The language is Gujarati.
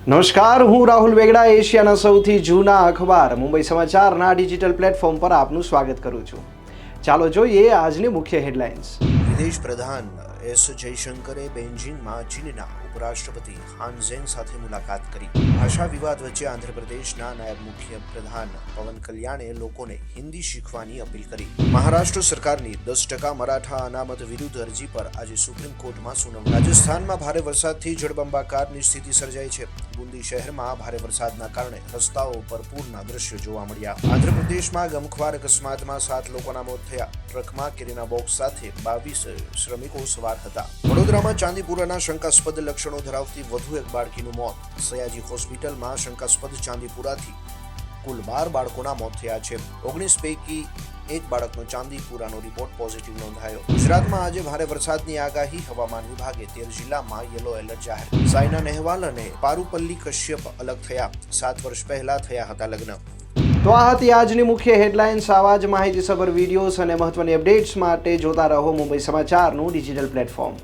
નમસ્કાર, હું રાહુલ વેગડા એશિયાના સૌથી જૂના અખબાર મુંબઈ સમાચારના ડિજિટલ પ્લેટફોર્મ પર આપનું સ્વાગત કરું છું. ચાલો જોઈએ આજની મુખ્ય હેડલાઇન્સ. વિદેશ પ્રધાન એસ જયશંકરે બેઇજિંગમાં ચીનના ઉપરાષ્ટ્રપતિ હાન ઝેંગ સાથે મુલાકાત કરી. ભાષા વિવાદ વચ્ચે આંધ્રપ્રદેશના નાયબ મુખ્ય પ્રધાન પવન કલ્યાણે લોકોને હિન્દી શીખવાની અપીલ કરી. મહારાષ્ટ્ર સરકારની 10% મરાઠા અનામત વિરુદ્ધ અરજી પર આજે સુપ્રીમ કોર્ટમાં સુનાવણી. રાજસ્થાનમાં ભારે વરસાદથી જળબંબાકારની સ્થિતિ સર્જાઈ છે. બુંદી શહેરમાં ભારે વરસાદના કારણે રસ્તાઓ પર પૂરના દ્રશ્યો જોવા મળ્યા. આંધ્રપ્રદેશમાં ગમખ્વાર અકસ્માતમાં 7 લોકોના મોત થયા. ટ્રકમાં કેરીના બોક્સ સાથે 22 શ્રમિકો સવાર હતા. વડોદરામાં ચાંદીપુરાના શંકાસ્પદ લક્ષણો ધરાવતી વધુ એક બાળકીનું મોત. સયાજી હોસ્પિટલમાં શંકાસ્પદ ચાંદીપુરાથી કુલ 12 બાળકોના મોત થયા છે. 19 પૈકી એક બાળકનો ચાંદીપુરાનો રિપોર્ટ પોઝિટિવ નોંધાયો. ગુજરાતમાં આજે ભારે વરસાદની આગાહી. હવામાન વિભાગે 13 જિલ્લામાં યલો એલર્ટ જાહેર. સાયના નેહવાલ અને પારુપલ્લી કશ્યપ અલગ થયા. 7 વર્ષ પહેલા થયા હતા લગ્ન. તો આ હતી આજની મુખ્ય હેડલાઇન્સ. આવા જ માહિતીસભર વિડીયોઝ અને મહત્વની અપડેટ્સ માટે જોતા રહો મુંબઈ સમાચારનું ડિજિટલ પ્લેટફોર્મ.